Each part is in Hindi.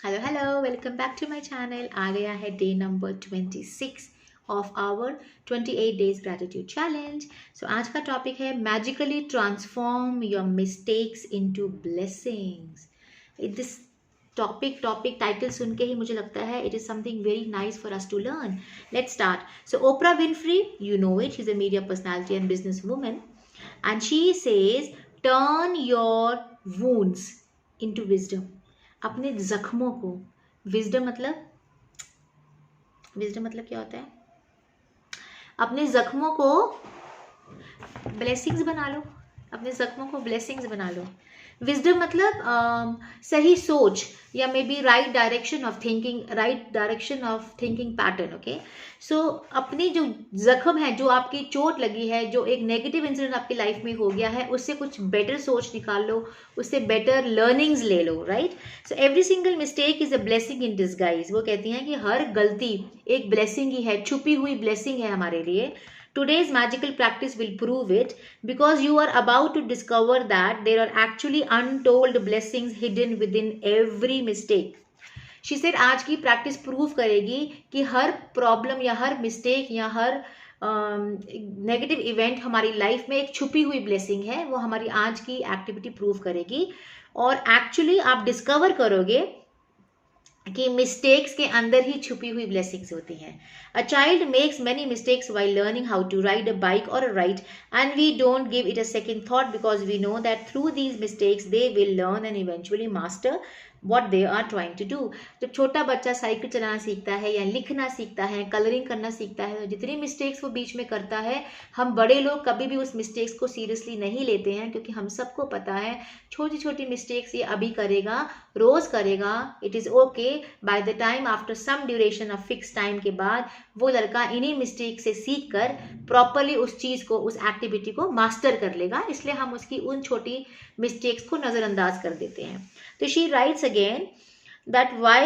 Hello, welcome back to my channel. आ गया है day number 26 of our 28 days gratitude challenge. So आज का टॉपिक है magically transform your mistakes into blessings. This topic title सुन के ही मुझे लगता है it is something very nice for us to learn. Let's start. So Oprah Winfrey, you know it, she is a media personality and business woman, and she says turn your wounds into wisdom. अपने जख्मों को, विजडम मतलब क्या होता है? अपने जख्मों को ब्लेसिंग्स बना लो. अपने जख्मों को ब्लेसिंग्स बना लो. विजडम मतलब सही सोच या maybe right direction of thinking pattern. Okay, so अपनी जो जख्म है, जो आपकी चोट लगी है, जो एक नेगेटिव इंसिडेंट आपकी लाइफ में हो गया है, उससे कुछ बेटर सोच निकाल लो, उससे बेटर लर्निंग्स ले लो. Right. So every single mistake is a blessing in disguise. वो कहती हैं कि हर गलती एक ब्लेसिंग ही है, छुपी हुई ब्लेसिंग है हमारे लिए. Today's magical practice will prove it, because you are about to discover that there are actually untold blessings hidden within every mistake. She said आज की प्रैक्टिस प्रूव करेगी कि हर प्रॉब्लम या हर मिस्टेक या हर नेगेटिव इवेंट हमारी लाइफ में एक छुपी हुई ब्लेसिंग है. वो हमारी आज की एक्टिविटी प्रूव करेगी और एक्चुअली आप डिस्कवर करोगे कि मिस्टेक्स के अंदर ही छुपी हुई ब्लेसिंग्स होती हैं. A child makes many mistakes while learning how to ride a bike और a ride, and we don't give it a second thought because we know that through these mistakes they will learn and eventually master what they are trying to do. जब छोटा बच्चा साइकिल चलाना सीखता है या लिखना सीखता है, कलरिंग करना सीखता है, तो जितनी मिस्टेक्स वो बीच में करता है, हम बड़े लोग कभी भी उस मिस्टेक्स को सीरियसली नहीं लेते हैं, क्योंकि हम सबको पता है छोटी छोटी मिस्टेक्स ये अभी करेगा, रोज करेगा, it is okay. By the time after some duration of fix time के बाद वो लड़का इन्हीं मिस्टेक से सीख कर प्रॉपरली उस चीज़ को, उस एक्टिविटी को मास्टर कर लेगा. इसलिए हम उसकी उन छोटी मिस्टेक्स को नज़रअंदाज कर देते हैं. So she writes again that why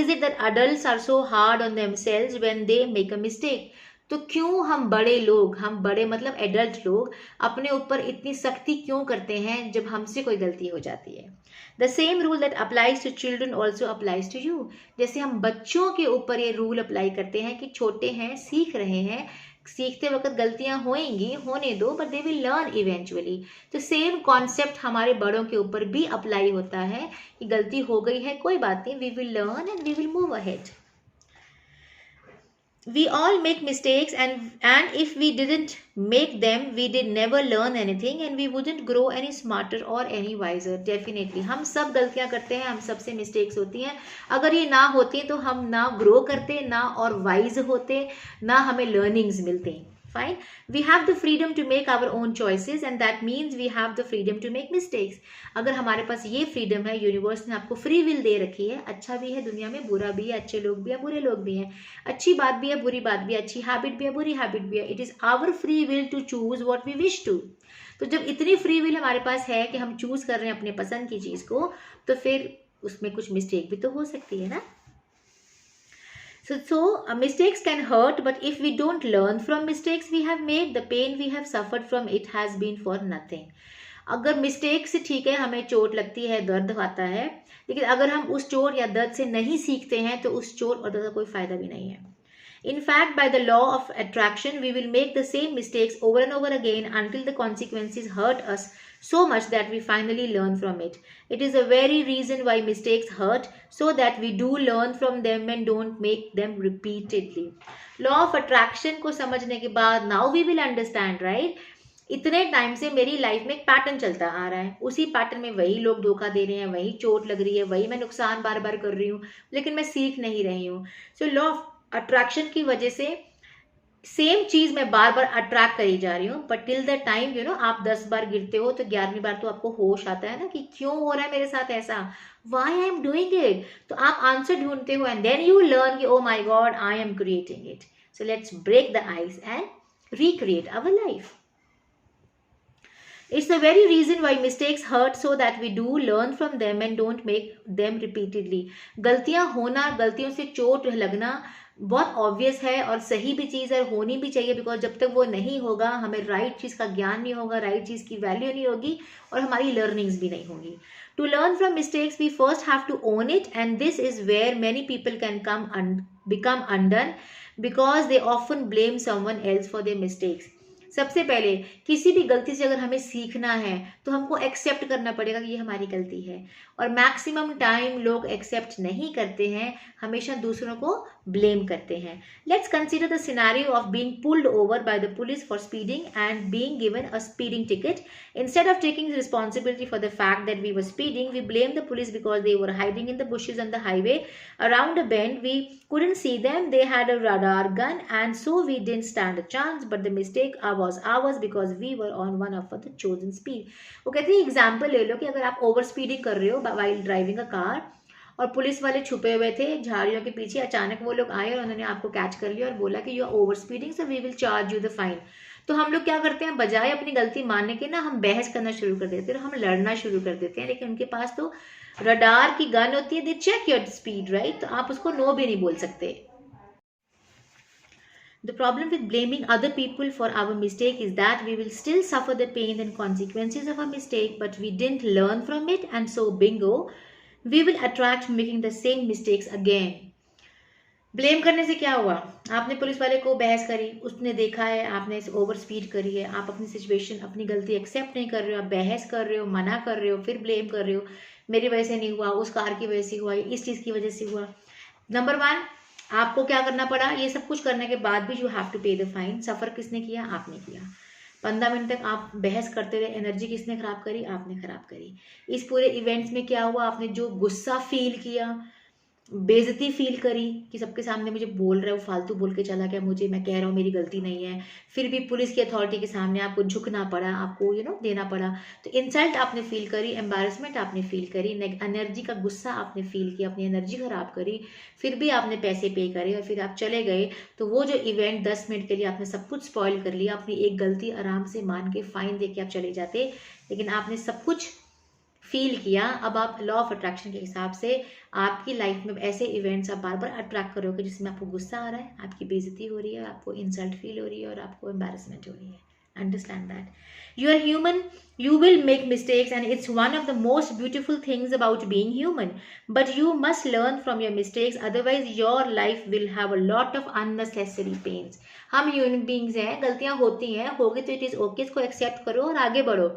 is it that adults are so hard on themselves when they make a mistake? तो क्यों हम बड़े मतलब एडल्ट लोग अपने ऊपर इतनी सख्ती क्यों करते हैं जब हमसे कोई गलती हो जाती है? The same rule that applies to children also applies to you. जैसे हम बच्चों के ऊपर ये रूल अप्लाई करते हैं कि छोटे हैं, सीख रहे हैं, सीखते वक्त गलतियां होएंगी, होने दो, but they will learn eventually. तो सेम कॉन्सेप्ट हमारे बड़ों के ऊपर भी अप्लाई होता है कि गलती हो गई है, कोई बात नहीं, we will learn and we will move ahead. We all make mistakes, and if we didn't make them, we did never learn anything and we wouldn't grow any smarter or any wiser. Definitely हम सब गलतियां करते हैं, हम सबसे मिस्टेक्स होती हैं. अगर ये ना होती तो हम ना ग्रो करते, ना और वाइज होते, ना हमें लर्निंग्स मिलते. Fine. We have the freedom to make our own choices and that means we have the freedom to make mistakes. अगर हमारे पास ये फ्रीडम है, यूनिवर्स ने आपको फ्री विल दे रखी है. अच्छा भी है दुनिया में, बुरा भी है, अच्छे लोग भी है, बुरे लोग भी हैं, अच्छी बात भी है, बुरी बात भी है, अच्छी हैबिट भी है, बुरी हैबिट भी है. It is our free will to choose what we wish to. तो जब इतनी फ्री विल हमारे पास है कि हम चूज कर रहे हैं अपने पसंद की चीज़ को, तो फिर उसमें कुछ मिस्टेक भी तो हो सकती है ना. So mistakes can hurt, but if we don't learn from mistakes we have made, the pain we have suffered from it has been for nothing. अगर मिस्टेक से, ठीक है, हमें चोट लगती है, दर्द आता है, लेकिन अगर हम उस चोट या दर्द से नहीं सीखते हैं तो उस चोट और दर्द का कोई फायदा भी नहीं है. In fact, by the law of attraction, we will make the same mistakes over and over again until the consequences hurt us so much that we finally learn from it. It is the very reason why mistakes hurt, so that we do learn from them and don't make them repeatedly. Law of attraction को समझने के बाद now we will understand, right? इतने टाइम से मेरी लाइफ में एक पैटर्न चलता आ रहा है, उसी पैटर्न में वही लोग धोखा दे रहे हैं, वही चोट लग रही है, वही मैं नुकसान बार बार कर रही हूँ, लेकिन मैं सीख नहीं रही हूँ. सो लॉ ऑफ अट्रैक्शन की वजह से सेम चीज मैं बार बार अट्रैक्ट करी जा रही हूँ, बट टिल द टाइम आप 10 बार गिरते हो तो 11वीं बार तो आपको होश आता है ना कि क्यों हो रहा है मेरे साथ ऐसा, why I am doing it. तो आप आंसर ढूंढते हो एंड देन यू लर्न कि oh my God, I am creating it. So let's break the ice and recreate our life. It's the very reason why mistakes hurt, so that we do learn from them and don't make them repeatedly. गलतियां होना, गलतियों से चोट लगना बहुत ऑब्वियस है और सही भी चीज़ है, होनी भी चाहिए, बिकॉज जब तक वो नहीं होगा हमें राइट चीज़ का ज्ञान नहीं होगा, राइट चीज़ की वैल्यू नहीं होगी और हमारी लर्निंग्स भी नहीं होंगी. To learn from mistakes, we first have to own it, and this is where many people can become undone because they often blame someone else for their mistakes. सबसे पहले किसी भी गलती से अगर हमें सीखना है तो हमको एक्सेप्ट करना पड़ेगा कि ये हमारी गलती है, और मैक्सिमम टाइम लोग एक्सेप्ट नहीं करते हैं, हमेशा दूसरों को ब्लेम करते हैं. Let's consider the scenario of being pulled over by the police for speeding and being given a speeding ticket. Instead of taking responsibility for the fact that we were speeding, we blamed the police because they were hiding in the bushes on the highway around a bend. We couldn't see them. They had a radar gun, and so we didn't stand a chance. But the mistake was ours because we were on one of the chosen speed. वो कहते हैं एग्जाम्पल ले लो कि अगर आप ओवर स्पीडिंग कर रहे हो while driving a car, और पुलिस वाले छुपे हुए थे झाड़ियों के पीछे, अचानक वो लोग आए और उन्होंने आपको कैच कर लिया और बोला कि you are over speeding, so we will charge you the fine. तो हम लोग क्या करते हैं, बजाय अपनी गलती मानने के ना हम बहस करना शुरू कर देते हैं और हम लड़ना शुरू कर देते हैं. लेकिन उनके पास तो रडार की गन होती है, दे चेक योर स्पीड, राइट? तो आप उसको नो भी नहीं बोल सकते. The problem with blaming other people for our mistake is that we will still suffer the pain and consequences of our mistake, but we didn't learn from it, and so bingo, we will attract making the same mistakes again. Blame करने से क्या हुआ? आपने पुलिस वाले को बहस करी, उसने देखा है आपने ओवर स्पीड करी है, आप अपनी सिचुएशन, अपनी गलती एक्सेप्ट नहीं कर रहे हो, आप बहस कर रहे हो, मना कर रहे हो, फिर ब्लेम कर रहे हो, मेरी वजह से नहीं हुआ, उस कार की वजह से हुआ, इस चीज़ की वजह से हुआ. नंबर 1, आपको क्या करना पड़ा? ये सब कुछ करने के बाद भी यू हैव टू पे द फाइन. सफ़र किसने किया? आपने किया. 15 मिनट तक आप बहस करते रहे, एनर्जी किसने खराब करी? आपने खराब करी. इस पूरे इवेंट्स में क्या हुआ? आपने जो गुस्सा फील किया, बेइज्जती फील करी कि सबके सामने मुझे बोल रहा है, वो फालतू बोल के चला गया, मुझे, मैं कह रहा हूँ मेरी गलती नहीं है, फिर भी पुलिस की अथॉरिटी के सामने आपको झुकना पड़ा, आपको देना पड़ा. तो इंसल्ट आपने फील करी, एम्बैरेसमेंट आपने फील करी, एनर्जी का गुस्सा आपने फील किया, अपनी एनर्जी खराब करी, फिर भी आपने पैसे पे करे और फिर आप चले गए. तो वो जो इवेंट 10 मिनट के लिए आपने सब कुछ स्पॉइल कर लिया. अपनी एक गलती आराम से मान के फाइन दे के आप चले जाते, लेकिन आपने सब कुछ फील किया. अब आप लॉ ऑफ अट्रैक्शन के हिसाब से आपकी लाइफ में ऐसे इवेंट्स आप बार बार अट्रैक्ट करोगे जिसमें आपको गुस्सा आ रहा है, आपकी बेइज्जती हो रही है, आपको इंसल्ट फील हो रही है और आपको एम्बैरेसमेंट हो रही है. Understand that you are human, you will make mistakes, and it's one of the most beautiful things about being human, but you must learn from your mistakes, otherwise your life will have a lot of unnecessary pains. हम ह्यूमन बींग्स हैं, गलतियां होती हैं, होगी तो इट इज़ ओके, इसको एक्सेप्ट करो और आगे बढ़ो.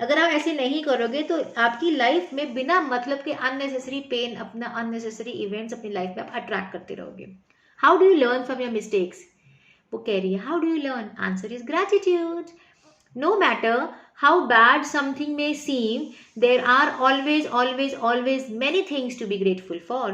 अगर आप ऐसे नहीं करोगे तो आपकी लाइफ में बिना मतलब के अननेसेसरी पेन, अपना अननेसेसरी इवेंट्स अपनी लाइफ में आप अट्रैक्ट करते रहोगे. How do you learn from your mistakes? वो कह रही है, how do you learn? Answer is gratitude. No matter how bad something may seem, there are always many things to be grateful for.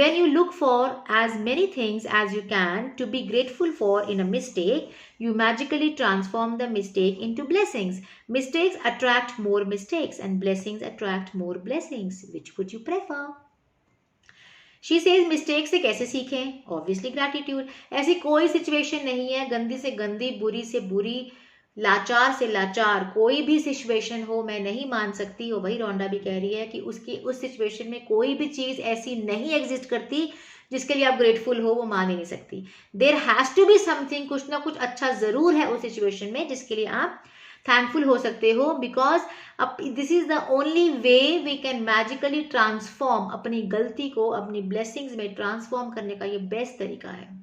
When you look for as many things as you can to be grateful for in a mistake, you magically transform the mistake into blessings. Mistakes attract more mistakes and blessings attract more blessings. Which would you prefer? She says mistake से कैसे सीखें? Obviously gratitude. ऐसी कोई सिचुएशन नहीं है, गंदी से गंदी, बुरी से बुरी, लाचार से लाचार कोई भी सिचुएशन हो, मैं नहीं मान सकती हो. वही रोंडा भी कह रही है कि उसकी उस सिचुएशन में कोई भी चीज़ ऐसी नहीं एग्जिस्ट करती जिसके लिए आप ग्रेटफुल हो, वो मान ही नहीं सकती. There has to be something, कुछ ना कुछ अच्छा ज़रूर है उस सिचुएशन में जिसके लिए आप थैंकफुल हो सकते हो. बिकॉज अब this is the only way we can magically transform, अपनी गलती को अपनी ब्लेसिंग्स में ट्रांसफॉर्म करने का ये बेस्ट तरीका है.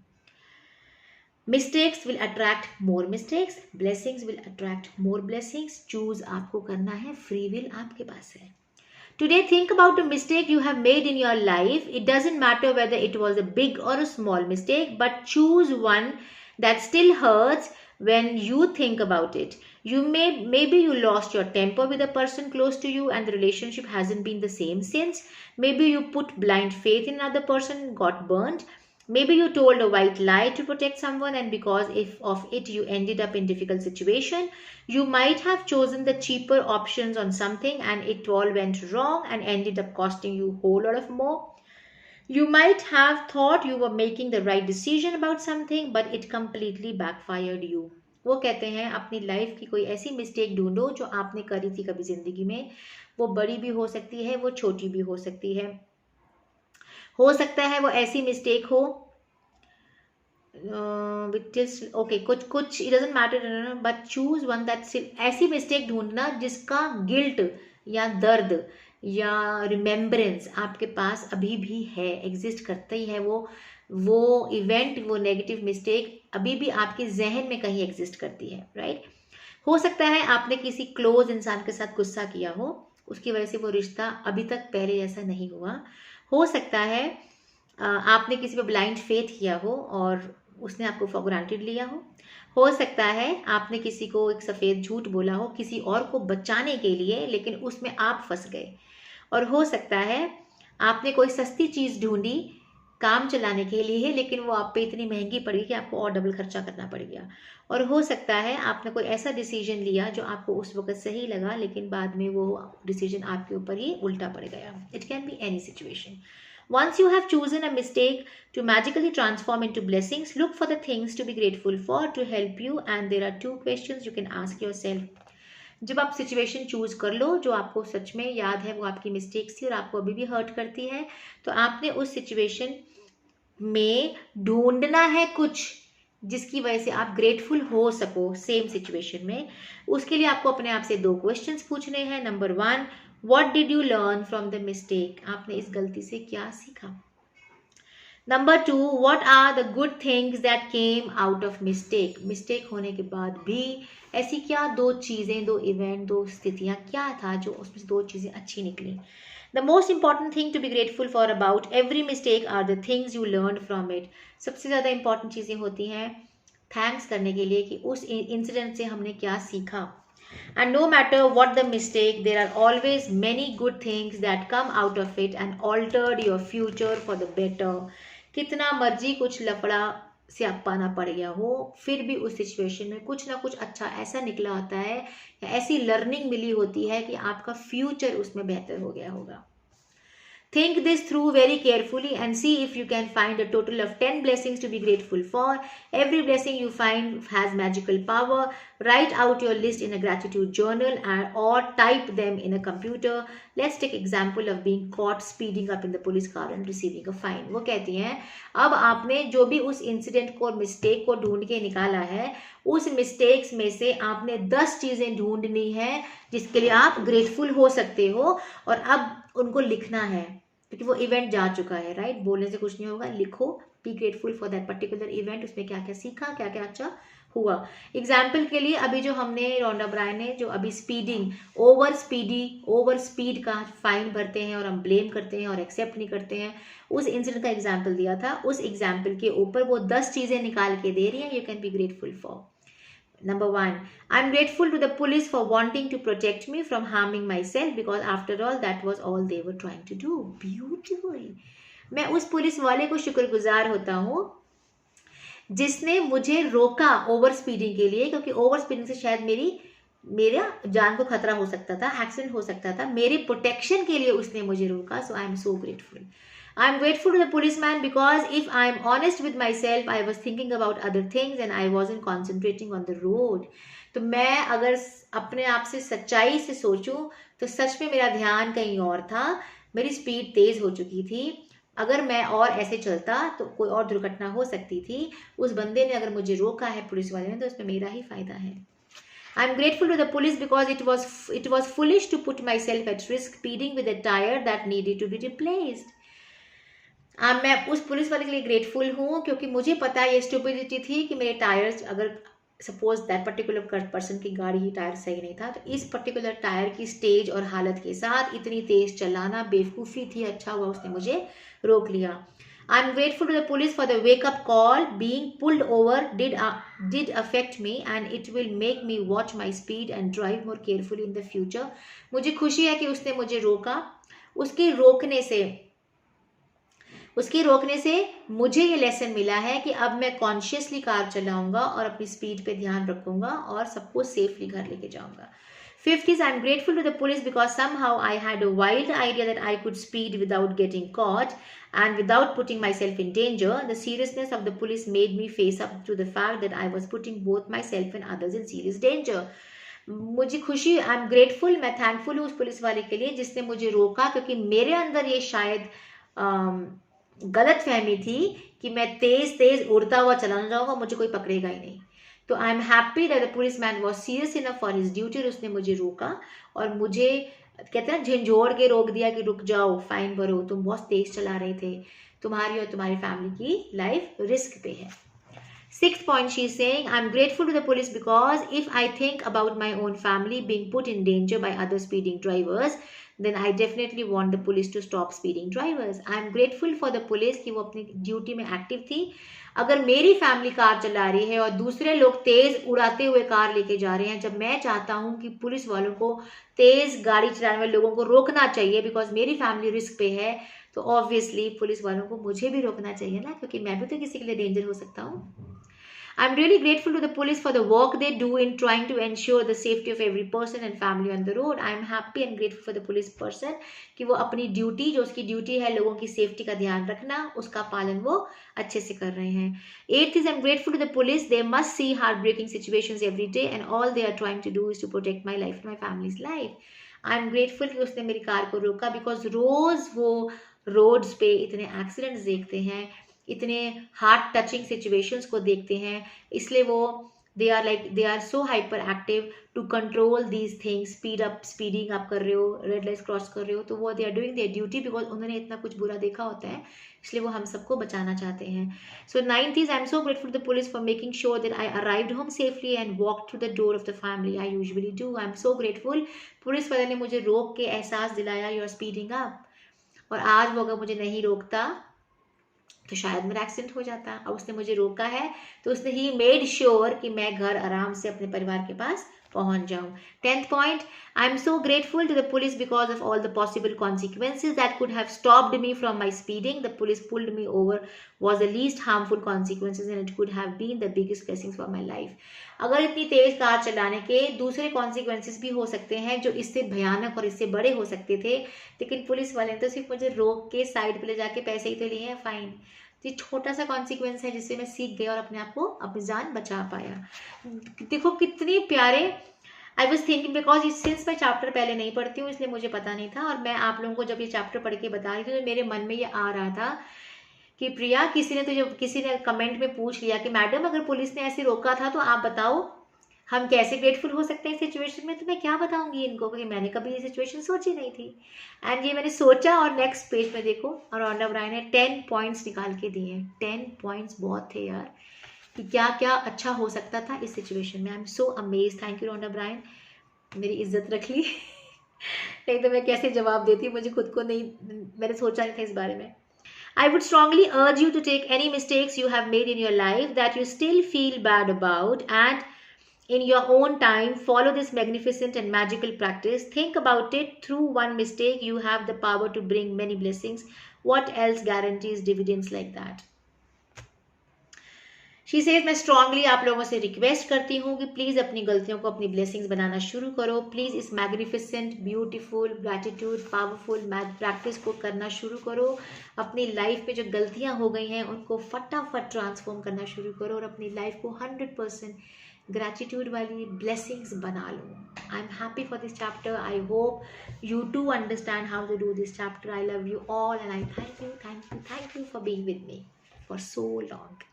Mistakes will attract more mistakes, blessings will attract more blessings. Choose आपको करना है, free will आपके पास है. Today think about a mistake you have made in your life. It doesn't matter whether it was a big or a small mistake, but choose one that still hurts when you think about it. Maybe you lost your temper with a person close to you and the relationship hasn't been the same since. Maybe you put blind faith in another person and got burnt. Maybe you told a white lie to protect someone and because of it you ended up in difficult situation. You might have chosen the cheaper options on something and it all went wrong and ended up costing you a whole lot of more. You might have thought you were making the right decision about something but it completely backfired you. वो कहते हैं अपनी लाइफ की कोई ऐसी मिस्टेक ढूंढो जो आपने करी थी कभी जिंदगी में. वो बड़ी भी हो सकती है, वो छोटी भी हो सकती है. हो सकता है वो ऐसी मिस्टेक हो ओके कुछ it doesn't matter, but choose one that. ऐसी मिस्टेक ढूंढना जिसका गिल्ट या दर्द या रिमेम्बरेंस आपके पास अभी भी है, एग्जिस्ट करता ही है। वो इवेंट, वो नेगेटिव मिस्टेक अभी भी आपके जहन में कहीं एग्जिस्ट करती है, राइट। हो सकता है आपने किसी क्लोज इंसान के साथ गुस्सा किया हो, उसकी वजह से वो रिश्ता अभी तक पहले जैसा नहीं हुआ। हो सकता है आपने किसी पे ब्लाइंड फेथ किया हो और उसने आपको फॉर ग्रांटेड लिया हो सकता है आपने किसी को एक सफ़ेद झूठ बोला हो किसी और को बचाने के लिए, लेकिन उसमें आप फंस गए। और हो सकता है आपने कोई सस्ती चीज़ ढूंढी काम चलाने के लिए, लेकिन वो आप पे इतनी महंगी पड़ी कि आपको और डबल खर्चा करना पड़ गया। और हो सकता है आपने कोई ऐसा डिसीजन लिया जो आपको उस वक्त सही लगा, लेकिन बाद में वो डिसीजन आपके ऊपर ही उल्टा पड़ गया। It can be any situation. Once you have chosen a mistake to magically transform into blessings, look for the things to be grateful for to help you, and there are 2 questions you can ask yourself. जब आप सिचुएशन चूज कर लो जो आपको सच में याद है वो आपकी मिस्टेक्स थी और आपको अभी भी हर्ट करती है, तो आपने उस सिचुएशन में ढूंढना है कुछ जिसकी वजह से आप ग्रेटफुल हो सको सेम सिचुएशन में। उसके लिए आपको अपने आप से 2 क्वेश्चंस पूछने हैं। Number 1, what did you learn from the mistake, आपने इस गलती से क्या सीखा। Number 2, what are the good things that came out of mistake, mistake होने के बाद भी ऐसी क्या 2 चीज़ें, 2 इवेंट, 2 स्थितियाँ क्या था जो उसमें से 2 चीज़ें अच्छी निकली। The most important thing to be grateful for about every mistake are the things you learned from it. सबसे ज़्यादा important चीज़ें होती हैं थैंक्स करने के लिए कि उस इंसिडेंट से हमने क्या सीखा। And no matter what the mistake, there are always many good things that come out of it and altered your future for the better. कितना मर्जी कुछ लफड़ा से आप पाना पड़ गया हो, फिर भी उस सिचुएशन में कुछ ना कुछ अच्छा ऐसा निकला होता है या ऐसी लर्निंग मिली होती है कि आपका फ्यूचर उसमें बेहतर हो गया होगा। Think this through very carefully and see if you can find a total of 10 blessings to be grateful for. Every blessing you find has magical power. Write out your list in a gratitude journal or type them in a computer. Let's take example of being caught speeding up in the police car and receiving a fine. वो कहती हैं अब आपने जो भी उस इंसिडेंट को, मिस्टेक को ढूंढ के निकाला है, उस मिस्टेक्स में से आपने 10 चीज़ें ढूंढनी है जिसके लिए आप ग्रेटफुल हो सकते हो और अब उनको लिखना है क्योंकि वो इवेंट जा चुका है, राइट। बोलने से कुछ नहीं होगा, लिखो, be grateful for that particular event, उसमें क्या क्या सीखा, क्या क्या अच्छा हुआ। एग्जाम्पल के लिए अभी जो हमने रोंडा ब्रायन ने जो अभी स्पीडिंग, ओवर स्पीड का फाइन भरते हैं और हम ब्लेम करते हैं और एक्सेप्ट नहीं करते हैं, उस इंसिडेंट का एग्जाम्पल दिया था। उस एग्जाम्पल के ऊपर वो 10 चीज़ें निकाल के दे रही हैं, you can be grateful for. Number 1, I'm grateful to the police for wanting to protect me from harming myself because after all that was all they were trying to do. Beautiful. मैं उस पुलिस वाले को शुक्रगुजार होता हूँ जिसने मुझे रोका ओवर स्पीडिंग के लिए, क्योंकि ओवर स्पीडिंग से शायद मेरा जान को खतरा हो सकता था, एक्सीडेंट हो सकता था। मेरे प्रोटेक्शन के लिए उसने मुझे रोका। So I am so grateful. I'm grateful to the policeman because if I'm honest with myself, I was thinking about other things and I wasn't concentrating on the road. तो मैं अगर अपने आप से सच्चाई से सोचूं तो सच में मेरा ध्यान कहीं और था, मेरी स्पीड तेज हो चुकी थी। अगर मैं और ऐसे चलता तो कोई और दुर्घटना हो सकती थी। उस बंदे ने अगर मुझे रोका है, पुलिस वाले ने, तो उसमें मेरा ही फायदा है। I'm grateful to the police because it was foolish to put myself at risk speeding with a tire that needed to be replaced. मैं उस पुलिस वाले के लिए ग्रेटफुल हूँ क्योंकि मुझे पता है ये स्टुपिडिटी थी कि मेरे टायर्स, अगर सपोज दैट पर्टिकुलर पर्सन की गाड़ी ही टायर सही नहीं था, तो इस पर्टिकुलर टायर की स्टेज और हालत के साथ इतनी तेज चलाना बेवकूफ़ी थी। अच्छा हुआ उसने मुझे रोक लिया। I am grateful to the police for the wake up call. Being pulled over did affect me and it will make me watch my speed and drive more carefully in the future. मुझे खुशी है कि उसने मुझे रोका। उसके रोकने से मुझे ये लेसन मिला है कि अब मैं कॉन्शियसली कार चलाऊंगा और अपनी स्पीड पे ध्यान रखूंगा और सबको सेफली घर लेके जाऊंगा। 5th is I'm grateful to the police because somehow I had a wild idea that I could speed without getting caught and without putting myself in danger. The seriousness of the police made me face up to the fact that I was putting both myself and others in serious danger. मुझे खुशी, आई एम ग्रेटफुल, मैं थैंकफुल हूँ उस पुलिस वाले के लिए जिसने मुझे रोका, क्योंकि मेरे अंदर ये शायद गलत फहमी थी कि मैं तेज उड़ता हुआ चलाना जाऊंगा, मुझे कोई पकड़ेगा ही नहीं। तो आई am happy that the police man was serious enough for his duty. उसने मुझे रोका और मुझे कहते हैं झंझोड़ के रोक दिया कि रुक जाओ, फाइन भरो, तुम बहुत तेज चला रहे थे, तुम्हारी और तुम्हारी फैमिली की लाइफ रिस्क पे है। Sixth point, she is saying, I'm grateful to the police because if I think about my own family being put in danger by other speeding drivers, then I definitely want the police to stop speeding drivers. I'm grateful for the police कि वो अपनी ड्यूटी में एक्टिव थी। अगर मेरी फैमिली कार चला रही है और दूसरे लोग तेज उड़ाते हुए कार लेके जा रहे हैं, जब मैं चाहता हूँ कि पुलिस वालों को तेज गाड़ी चलाने वाले लोगों को रोकना चाहिए बिकॉज मेरी फैमिली रिस्क पे है, तो ऑब्वियसली पुलिस वालों को मुझे भी रोकना चाहिए ना, क्योंकि मैं भी तो किसी के लिए डेंजर हो सकता हूँ। I'm really grateful to the police for the work they do in trying to ensure the safety of every person and family on the road. I'm happy and grateful for the police person कि वो अपनी ड्यूटी, जो उसकी ड्यूटी है लोगों की सेफ्टी का ध्यान रखना, उसका पालन वो अच्छे से कर रहे हैं। Eighth is I'm grateful to the police. They must see heartbreaking situations every day and all they are trying to do is to protect my life and my family's life. I'm grateful कि उसने मेरी कार को रोका बिकॉज रोज वो रोड्स पे इतने एक्सीडेंट्स देखते हैं, इतने हार्ट टचिंग सिचुएशंस को देखते हैं, इसलिए वो they are so hyper active to control these things. Speeding आप कर रहे हो, रेड लाइट क्रॉस कर रहे हो, तो वो they are doing their duty because उन्होंने इतना कुछ बुरा देखा होता है, इसलिए वो हम सबको बचाना चाहते हैं। सो 9th is I'm so grateful to the police for making sure that I arrived home safely and walked through the door of the family I usually do. I'm so grateful, police वाले ने मुझे रोक के एहसास दिलाया यू आर स्पीडिंग अप, और आज वो अगर मुझे नहीं रोकता तो शायद मेरा एक्सीडेंट हो जाता। और उसने मुझे रोका है तो उसने ही मेड श्योर कि मैं घर आराम से अपने परिवार के पास पहुंच जाऊं। 10th point, I am so grateful to the police because of all the possible consequences that could have stopped me from my speeding. The police pulled me over was the least harmful consequences and it could have been the biggest blessings for my life. अगर इतनी तेज कार चलाने के दूसरे कॉन्सिक्वेंसेस भी हो सकते हैं जो इससे भयानक और इससे बड़े हो सकते थे, लेकिन पुलिस वाले ने तो सिर्फ मुझे रोक के साइड पे ले जाके पैसे ही तो लिए हैं, फाइन। ये छोटा सा कॉन्सिक्वेंस है जिससे मैं सीख गया और अपने आप को अपनी जान बचा पाया। देखो कितने प्यारे। I was thinking because since मैं चैप्टर पहले नहीं पढ़ती हूँ इसलिए मुझे पता नहीं था, और मैं आप लोगों को जब ये चैप्टर पढ़ के बता रही थी तो मेरे मन में ये आ रहा था कि प्रिया, किसी ने कमेंट में पूछ लिया कि मैडम अगर पुलिस ने ऐसे रोका था तो आप बताओ हम कैसे ग्रेटफुल हो सकते हैं इस सिचुएशन में। तो मैं क्या बताऊंगी इनको कि मैंने कभी ये सिचुएशन सोची नहीं थी, एंड ये मैंने सोचा। और नेक्स्ट पेज में देखो, और रॉन्डा ब्रायन ने 10 पॉइंट्स निकाल के दिए हैं। 10 पॉइंट्स बहुत थे यार, कि क्या क्या अच्छा हो सकता था इस सिचुएशन में। I am so amaze. Thank you Rhonda Bryan, मेरी इज्जत रख ली नहीं तो मैं कैसे जवाब देती, मुझे खुद को नहीं, मैंने सोचा नहीं था इस बारे में। I would strongly urge you to take any mistakes you have made in your life that you still feel bad about, and in your own time follow this magnificent and magical practice. Think about it, through one mistake you have the power to bring many blessings. What else guarantees dividends like that? She says, मैं स्ट्रांगली आप लोगों से रिक्वेस्ट करती हूँ कि प्लीज़ अपनी गलतियों को अपनी ब्लेसिंग्स बनाना शुरू करो। प्लीज़ इस magnificent, beautiful, gratitude, powerful practice को करना शुरू करो। अपनी लाइफ में जो गलतियाँ हो गई हैं उनको फटाफट ट्रांसफॉर्म करना शुरू करो और अपनी लाइफ को 100% ग्रैटिट्यूड वाली ब्लेसिंग्स बना लो। I am happy for this chapter. I hope you to understand how to do this chapter. I love you all and I thank you for being with me for so long.